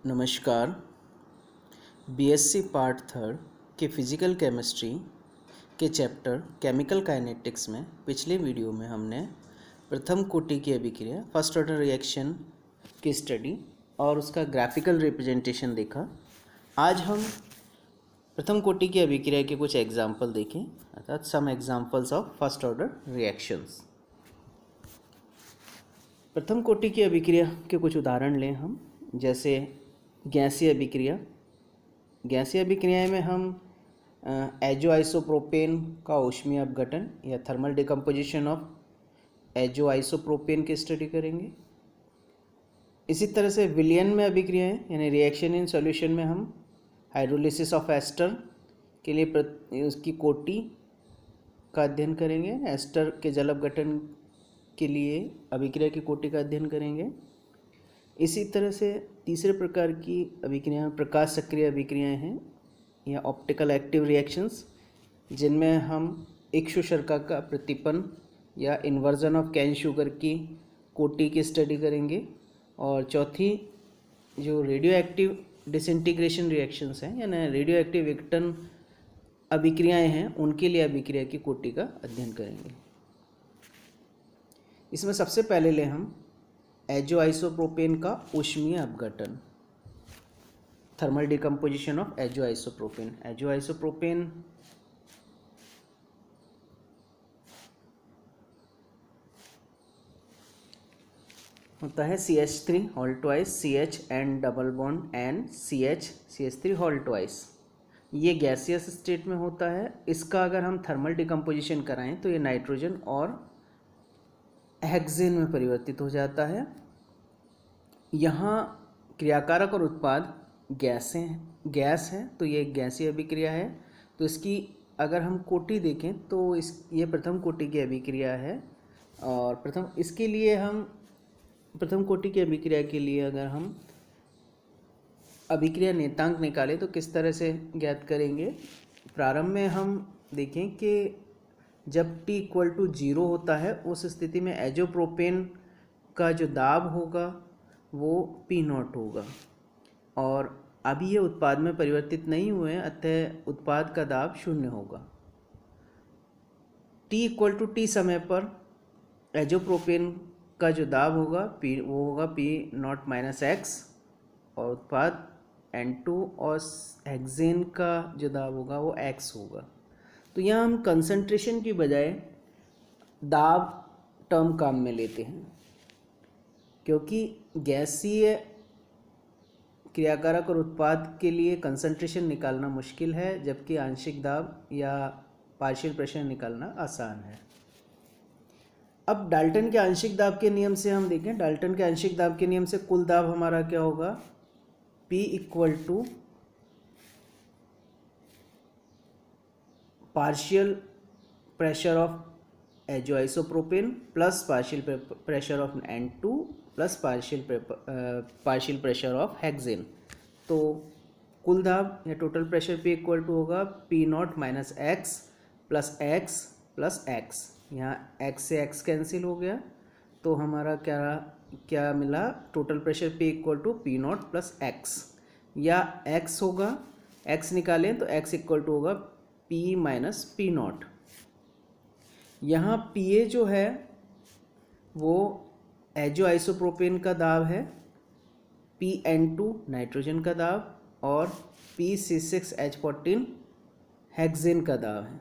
नमस्कार। BSc part third के physical chemistry के चैप्टर केमिकल काइनेटिक्स में पिछले वीडियो में हमने प्रथम कोटि की अभिक्रिया फर्स्ट ऑर्डर रिएक्शन की स्टडी और उसका ग्राफिकल रिप्रेजेंटेशन देखा। आज हम प्रथम कोटि की अभिक्रिया के कुछ एग्जाम्पल देखें, अर्थात some examples of first order reactions. प्रथम कोटि की अभिक्रिया के कुछ उदाहरण लें हम, जैसे गैसीय अभिक्रिया। गैसीय अभिक्रिया में हम एजोआइसोप्रोपेन का ऊष्मीय अपघटन या थर्मल डिकम्पोजिशन ऑफ एजोआइसोप्रोपेन की स्टडी करेंगे। इसी तरह से विलियन में अभिक्रियाएं यानी रिएक्शन इन सॉल्यूशन में हम हाइड्रोलिसिस ऑफ एस्टर के लिए उसकी कोटि का अध्ययन करेंगे। एस्टर के जल अपघटन के लिए अभिक्रिया की कोटि का अध्ययन करेंगे। इसी तरह से तीसरे प्रकार की अभिक्रियाएं प्रकाश सक्रिय अभिक्रियाएं हैं या ऑप्टिकल एक्टिव रिएक्शंस, जिनमें हम इक्ष्व शर्करा का प्रतिपन्न या इन्वर्जन ऑफ कैन शुगर की कोटि की स्टडी करेंगे। और चौथी जो रेडियो एक्टिव डिसइंटीग्रेशन रिएक्शंस हैं यानी रेडियो एक्टिव विघटन अभिक्रियाएं हैं, उनके लिए अभिक्रिया की कोटि का अध्ययन करेंगे। इसमें सबसे पहले ले हम एजोआइसोप्रोपेन का ऊष्मीय अपघटन, thermal decomposition of azoisopropane. Azoisopropane होता है CH3 whole twice CH and double bond and CH3 whole twice. ये गैसियस स्टेट में होता है। इसका अगर हम थर्मल डिकम्पोजिशन कराएं तो ये नाइट्रोजन और हेक्सेन में परिवर्तित हो जाता है। यहाँ क्रियाकारक और उत्पाद गैस है, तो ये गैसीय अभिक्रिया है। तो इसकी अगर हम कोटि देखें तो ये प्रथम कोटि की अभिक्रिया है। और प्रथम कोटि की अभिक्रिया के लिए अगर हम अभिक्रिया नेतांक निकालें तो किस तरह से ज्ञात करेंगे। प्रारंभ में हम देखें कि जब T = 0 होता है, उस स्थिति में एजोप्रोपेन का जो दाब होगा वो P0 होगा और अभी ये उत्पाद में परिवर्तित नहीं हुए हैं, अतः उत्पाद का दाब 0 होगा। T समय पर एजोप्रोपेन का जो दाब होगा वो होगा P0 - X और उत्पाद N2 और हेक्सेन का जो दाब होगा वो X होगा। तो यहाँ हम कंसंट्रेशन की बजाय दाब टर्म काम में लेते हैं, क्योंकि गैसीय क्रियाकारक और उत्पाद के लिए कंसंट्रेशन निकालना मुश्किल है, जबकि आंशिक दाब या पार्शियल प्रेशर निकालना आसान है। अब डाल्टन के आंशिक दाब के नियम से हम देखें। डाल्टन के आंशिक दाब के नियम से कुल दाब हमारा क्या होगा, P = partial pressure of azoisopropane plus partial pressure of N2 plus partial pressure of hexane. तो कुल दाब या टोटल प्रेशर P = होगा P0 - X plus X plus X। यहाँ X से X कैंसिल हो गया, तो हमारा क्या मिला, total pressure P = P0 plus X, या X होगा, X निकालें तो X = होगा P - P0। यहाँ Pa जो है वो एजोआइसोप्रोपेन का दाब है, Pn2 नाइट्रोजन का दाब और P6H14 हेक्सेन का दाब है।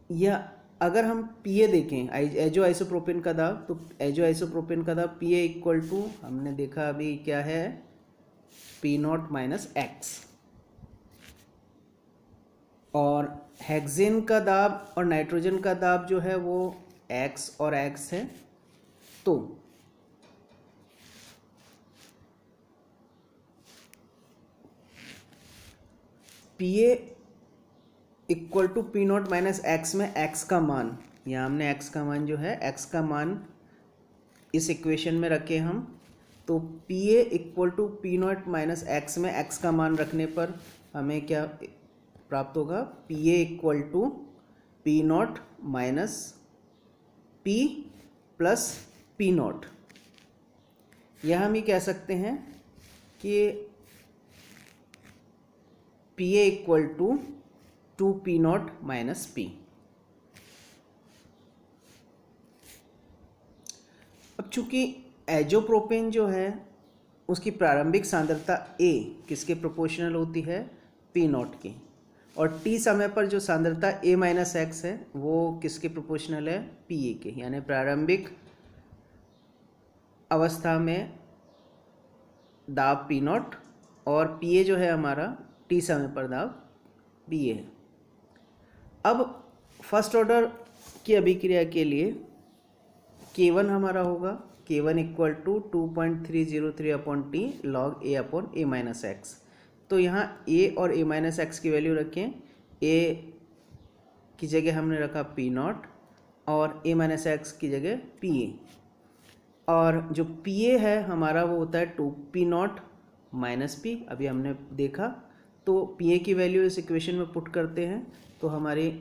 या अगर हम Pa देखें एजोआइसोप्रोपेन का दाब, तो एजोआइसोप्रोपेन का दाब Pa = हमने देखा अभी क्या है, P0 - X। और हेक्सेन का दाब और नाइट्रोजन का दाब जो है वो X और X है। तो Pa = P0 - X में X का मान, यहाँ हमने X का मान जो है X का मान इस इक्वेशन में रखे हम, तो Pa = P0 - X में X का मान रखने पर हमें क्या प्राप्त होगा, Pa = P0 - P plus P0। यह हम ये कह सकते हैं कि P A equal to 2P0 minus P. अब चूंकि एजोप्रोपेन जो है उसकी प्रारंभिक सांद्रता A किसके प्रोपोर्शनल होती है, P0 की, और T समय पर जो सांद्रता A माइनस एक्स है वो किसके प्रोपोर्शनल है, PA के। यानी प्रारंभिक अवस्था में दाब P0 और PA जो है हमारा T समय पर दाब PA है। अब फर्स्ट ऑर्डर की अभिक्रिया के लिए K1 हमारा होगा, K1 equal to 2.303 upon T log A upon A minus x. तो यहाँ A और A माइनस एक्स की वैल्यू रखें। A की जगह हमने रखा P0 और A माइनस एक्स की जगह PA, और जो PA है हमारा वो होता है 2P0 माइनस P। अभी हमने देखा, तो PA की वैल्यू इस इक्वेशन में पुट करते हैं तो हमारी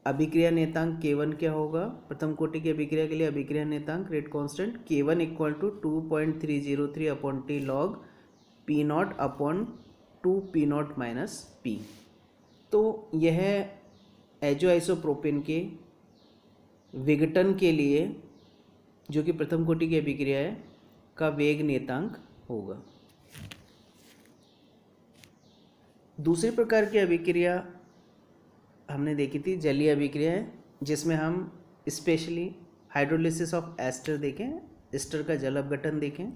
अभिक्रिया नेतांक K1 क्या होगा, प्रथम कोटि की अभिक्रिया के लिए अभिक्रिया नेतांक rate constant K1 equal to 2.303 upon T log P0 upon 2P0 minus P। तो यह एजो आइसोप्रोपेन के विघटन के लिए, जो कि प्रथम कोटि की अभिक्रिया है, का वेग नेतांक होगा। दूसरी प्रकार की अभिक्रिया हमने देखी थी जलीय अभिक्रिया है, जिसमें हम स्पेशली हाइड्रोलिसिस ऑफ एस्टर देखें, एस्टर का जल अपघटन देखें।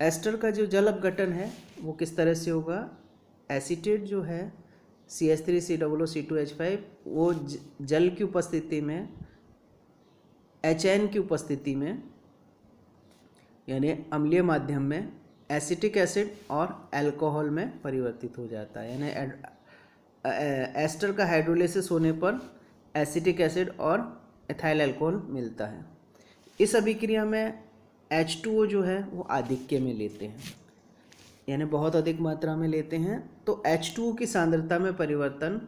एस्टर का जो जल अपघटन है वो किस तरह से होगा, एसीटेट जो है CH3COO2H5 वो जल की उपस्थिति में HN की उपस्थिति में यानी अम्लीय माध्यम में एसिटिक एसिड और अल्कोहल में परिवर्तित हो जाता है। यानी एस्टर का हाइड्रोलिसिस होने पर एसिटिक एसिड और एथाइल अल्कोहल मिलता है। इस अभिक्रिया में H2O जो है वो आधिक्य में लेते हैं, यानी बहुत अधिक मात्रा में लेते हैं, तो H2O की सांद्रता में परिवर्तन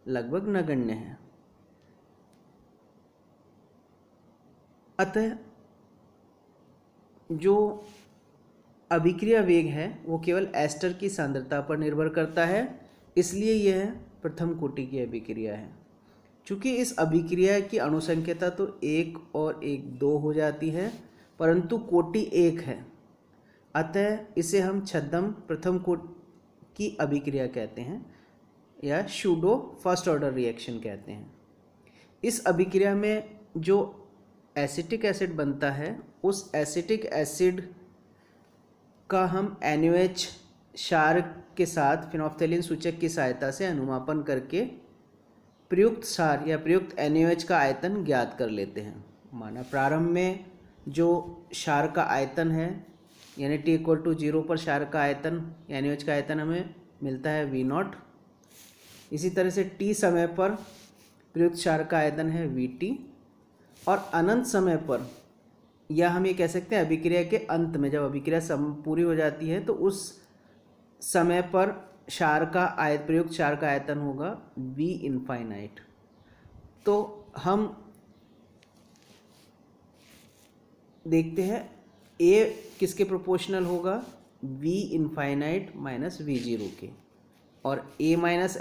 लगभग नगण्य है। अतः जो अभिक्रिया वेग है वो केवल एस्टर की सांद्रता पर निर्भर करता है, इसलिए यह प्रथम कोटि की अभिक्रिया है। चूँकि इस अभिक्रिया की अणुसंख्यता तो 1 और 1 2 हो जाती है, परंतु कोटि 1 है, अतः इसे हम छद्म प्रथम कोटि की अभिक्रिया कहते हैं या शूडो फर्स्ट ऑर्डर रिएक्शन कहते हैं। इस अभिक्रिया में जो एसिटिक एसिड बनता है उस एसिटिक एसिड का हम NaOH क्षार के साथ फिनोफ्थैलीन सूचक की सहायता से अनुमापन करके प्रयुक्त क्षार या प्रयुक्त NaOH का आयतन ज्ञात कर लेते हैं। माना प्रारंभ में जो क्षार का आयतन है यानी T इक्वल टू 0 पर क्षार का आयतन NaOH का आयतन हमें मिलता है V0। इसी तरह से T समय पर प्रयुक्त क्षार का आयतन है VT, और अनंत समय पर, या हम ये कह सकते हैं अभिक्रिया के अंत में, जब अभिक्रिया पूरी हो जाती है तो उस समय पर क्षार का प्रयुक्त क्षार का आयतन होगा V इनफाइनाइट। तो हम देखते हैं A किसके प्रोपोर्शनल होगा, V इनफाइनाइट माइनस V0 के, और A माइनस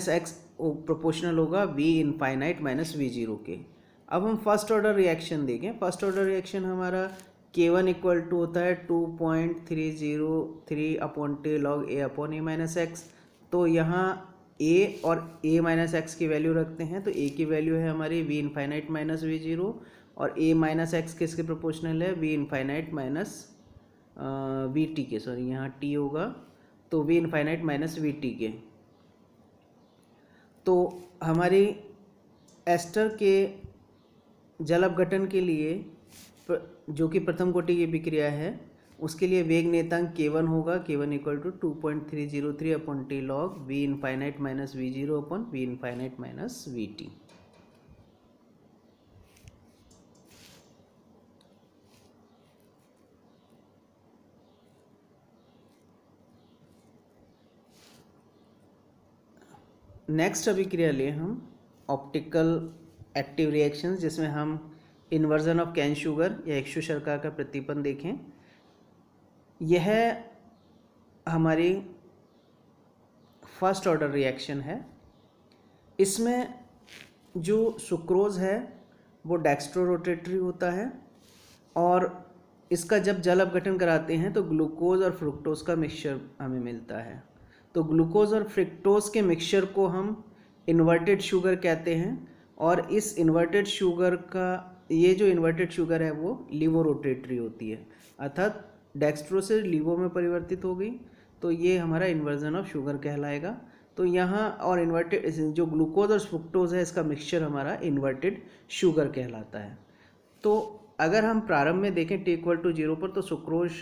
एक्स प्रोपोर्शनल होगा V इनफाइनाइट माइनस V0 के। अब हम फर्स्ट ऑर्डर रिएक्शन देखें। फर्स्ट ऑर्डर रिएक्शन हमारा K1 इक्वल टू होता है 2.303 upon T log A upon A minus x. तो यहाँ A और A माइनस एक्स की वैल्यू रखते हैं, तो A की वैल्यू है हमारी V इनफाइनाइट माइनस V0, और A माइनस एक्स किसके प्रोपोर्शनल है, V इनफाइनाइट माइनस VT के, सॉरी यहाँ T होगा, तो V इनफाइनाइट माइनस VT के। तो हमारी एस्टर के जल अपघटन के लिए जो कि प्रथम कोटि की अभिक्रिया है उसके लिए वेग नेतांक K1 होगा, K1 equal to 2.303 upon T log V infinite minus V0 upon V infinite minus VT। Next अभिक्रिया ले हम ऑप्टिकल एक्टिव रिएक्शंस जिसमें हम इन्वर्जन ऑफ कैन शुगर या एक्सु शर्करा का प्रतिपन्न देखें। यह हमारी फर्स्ट ऑर्डर रिएक्शन है। इसमें जो सुक्रोज है वो डेक्स्ट्रो रोटेटरी होता है और इसका जब जल अपघटन कराते हैं तो ग्लूकोज और फ्रुक्टोज का मिक्सचर हमें मिलता है। तो ग्लूकोज और फ्रुक्टोज के मिक्सचर को हम इन्वर्टेड शुगर कहते हैं और इस इन्वर्टेड शुगर का ये जो इन्वर्टेड शुगर है वो लीवो रोटेटरी होती है, अर्थात डेक्स्ट्रो से लीवो में परिवर्तित हो गई, तो ये हमारा इन्वर्जन ऑफ शुगर कहलाएगा। तो यहाँ और इन्वर्टेड जो ग्लूकोज और फ्रुक्टोज है इसका मिक्सचर हमारा इन्वर्टेड शुगर कहलाता है। तो अगर हम प्रारंभ में देखें t = 0 पर तो सुक्रोज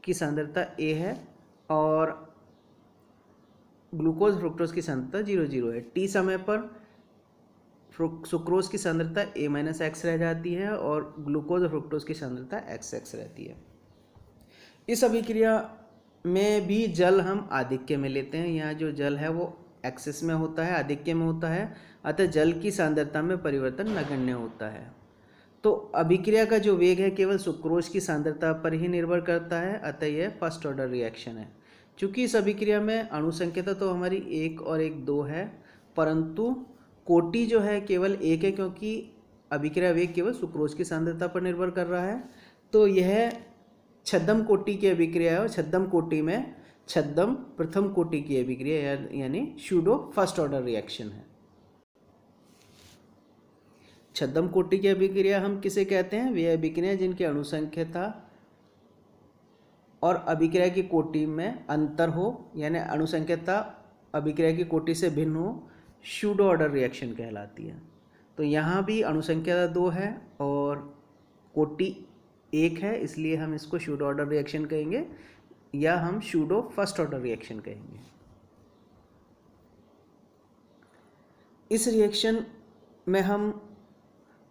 की सांद्रता A है और ग्लूकोज फ्रुक्टोज की सांद्रता 0 है। t समय पर सुक्रोज की सांद्रता A-x रह जाती है और ग्लूकोज और फ्रुक्टोज की सांद्रता XX रहती है। इस अभिक्रिया में भी जल हम आधिक्य में लेते हैं। यहाँ जो जल है वो एक्सेस में होता है, आधिक्य में होता है, अतः जल की सांद्रता में परिवर्तन नगण्य होता है। तो अभिक्रिया का जो वेग है केवल सुक्रोज की सांद्रता पर ही निर्भर करता है, अतः यह फर्स्ट ऑर्डर रिएक्शन है। चूँकि इस अभिक्रिया में अणु संख्या तो हमारी 1 और 1 2 है, परंतु कोटि जो है केवल 1 है क्योंकि अभिक्रिया वेग केवल सुक्रोज की सांद्रता पर निर्भर कर रहा है। तो यह छद्म कोटि की अभिक्रिया है और छद्म कोटि में छद्म प्रथम कोटि की अभिक्रिया यानी सूडो फर्स्ट ऑर्डर रिएक्शन है। छद्म कोटि की अभिक्रिया हम किसे कहते हैं? वे अभिक्रिया जिनकी अणु संख्या और अभिक्रिया की कोटि में अंतर हो, यानी अणु संख्या अभिक्रिया की कोटि से भिन्न हो, सूडो ऑर्डर रिएक्शन कहलाती है। तो यहाँ भी अणु संख्या 2 है और कोटि 1 है, इसलिए हम इसको सूडो ऑर्डर रिएक्शन कहेंगे या हम सूडो फर्स्ट ऑर्डर रिएक्शन कहेंगे। इस रिएक्शन में हम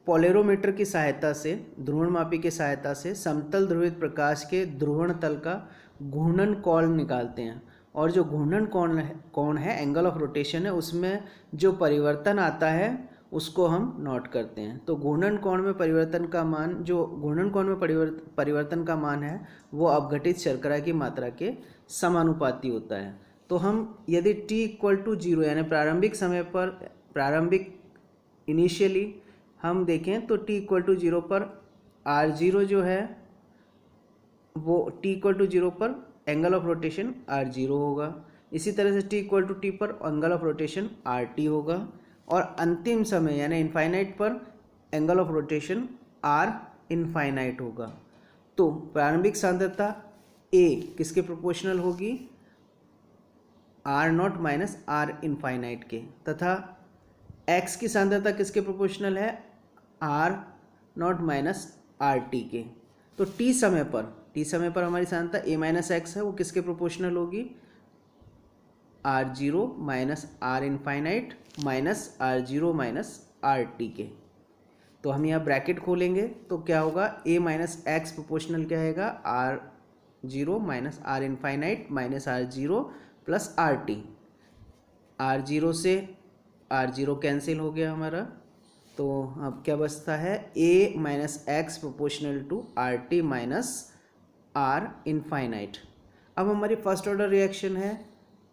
पोलेरोमीटर की सहायता से, ध्रुवणमापी की सहायता से समतल ध्रुवित प्रकाश के ध्रुवण तल का घूर्णन कोण निकालते हैं और जो घूर्णन कोण है एंगल ऑफ रोटेशन है, उसमें जो परिवर्तन आता है उसको हम नोट करते हैं। तो घूर्णन कोण में परिवर्तन का मान, जो घूर्णन कोण में परिवर्तन का मान है वो अपघटित शर्करा की मात्रा के समानुपाती होता है। तो हम यदि t = 0 यानी प्रारंभिक समय पर, प्रारंभिक इनिशियली हम देखें तो t = 0 पर r0 जो है वो t = 0 पर एंगल ऑफ रोटेशन r0 होगा। इसी तरह से t = t पर एंगल ऑफ रोटेशन rt होगा और अंतिम समय यानी इनफाइनाइट पर angle of rotation r infinite होगा। तो प्रारंभिक सांद्रता a किसके प्रोपोर्शनल होगी? r0 माइनस r इनफाइनाइट के, तथा x की सांद्रता किसके प्रोपोर्शनल है? r0 माइनस rt के। तो t समय पर हमारी सांद्रता A-x है, वो किसके प्रोपोर्शनल होगी? r0 minus r infinite minus r0 minus rt के। तो हम यहाँ ब्रैकेट खोलेंगे तो क्या होगा? A-x प्रोपोर्शनल क्या आएगा? r0 minus r infinite minus r0 plus rt। r0 से r0 कैंसिल हो गया हमारा, तो अब क्या बचता है? A-x proportional to rt minus r infinite. अब हमारी फर्स्ट ऑर्डर रिएक्शन है,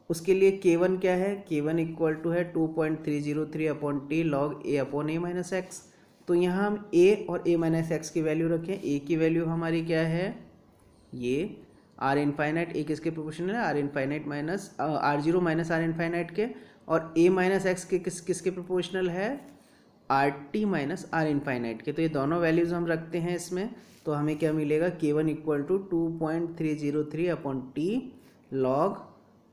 उसके लिए K1 क्या है? K1 इक्वल टू है 2.303/t log A/A-x। तो यहाँ हम A और A-x की वैल्यू रखें। A की वैल्यू हमारी क्या है? ये r इनफाइनाइट, A किसके प्रोपोर्शनल है? r infinite minus r0 minus r infinite के, और A-x के किसके प्रोपोर्शनल है? rt माइनस r इनफाइनाइट के। तो ये दोनों वैल्यूज़ हम रखते हैं इसमें, तो हमें क्या मिलेगा? K1 equal to 2.303/t log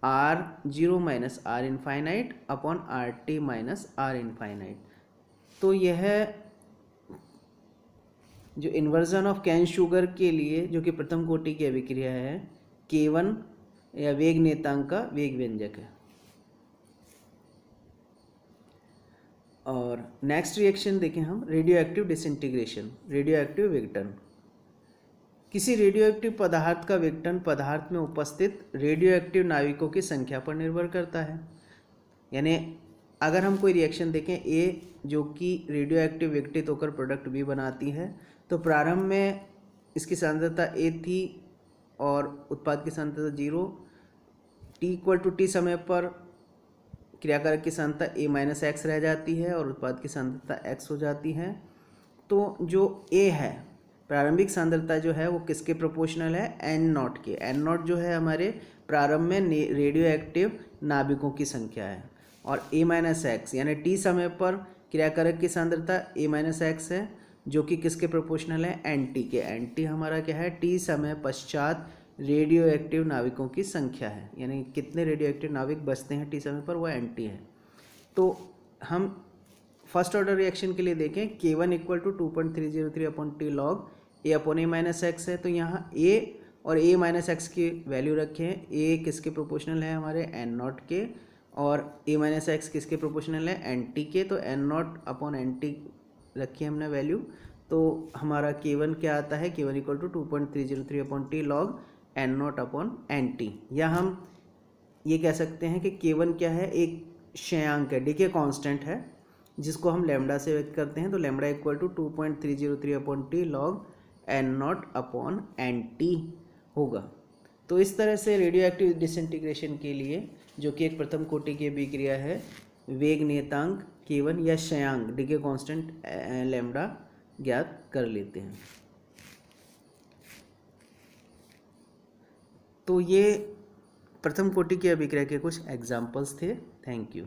r0 minus r infinite upon rt minus r infinite. तो यह जो इन्वर्जन ऑफ कैन शुगर के लिए, जो कि प्रथम कोटि की अभिक्रिया है, K1 या वेग नेतांक का वेग व्यंजक है। और नेक्स्ट रिएक्शन देखें हम, radio active disintegration, radio active विघटन। किसी रेडियो एक्टिव पदार्थ का विघटन पदार्थ में उपस्थित रेडियो एक्टिव नाविकों की संख्या पर निर्भर करता है। यानी अगर हम कोई रिएक्शन देखें ए जो कि रेडियो एक्टिव विघटित होकर प्रोडक्ट बी बनाती है, तो प्रारंभ में इसकी सांद्रता ए थी और उत्पाद की सांद्रता 0, t=t समय पर क्रियाकारक की सांद्रता ए माइनस एक्स रह जाती है और उत्पाद की सांद्रता x हो जाती है। तो जो ए है प्रारंभिक सांद्रता जो है वो किसके प्रोपोर्शनल है, एन नॉट के। एन नॉट जो है हमारे प्रारंभ में रेडियो एक्टिव नाभिकों की संख्या है, और ए माइनस एक्स यानी टी समय पर क्रियाकारक की सांद्रता ए माइनस एक्स है जो कि किसके प्रोपोर्शनल है, एन टी के। एन टी हमारा क्या है, टी समय पश्चात रेडियो एक्टिव नाभिकों की संख्या है, यानी कितने रेडियो एक्टिव नाभिक बचते हैं टी समय पर, वह एन टी है। तो हम फर्स्ट ऑर्डर रिएक्शन के लिए देखें, K1 = 2.303/T log A upon A minus x है। तो यहाँ A और A माइनस एक्स की वैल्यू रखें। A किसके प्रोपोर्शनल है, हमारे एन नॉट के, और A माइनस एक्स किसके प्रोपोर्शनल है, एन टी के। तो N nought upon N T रखी हमने वैल्यू, तो हमारा K1 क्या आता है, K1 = 2.303/T log N nought upon N T. या हम ये कह सकते हैं कि K1 क्या है, एक क्षयांक है, डीके कांस्टेंट है, जिसको हम लैम्डा से व्यक्त करते हैं। तो lambda = 2.303/T log N nought upon N T होगा। तो इस तरह से रेडियो एक्टिव डिसइंटीग्रेशन के लिए, जो कि एक प्रथम कोटि की अभिक्रिया है, वेग नियतांक K1 या क्षयांक डीके कांस्टेंट लैम्डा ज्ञात कर लेते हैं। तो ये प्रथम कोटि की अभिक्रिया के कुछ एग्जाम्पल्स थे। Thank you.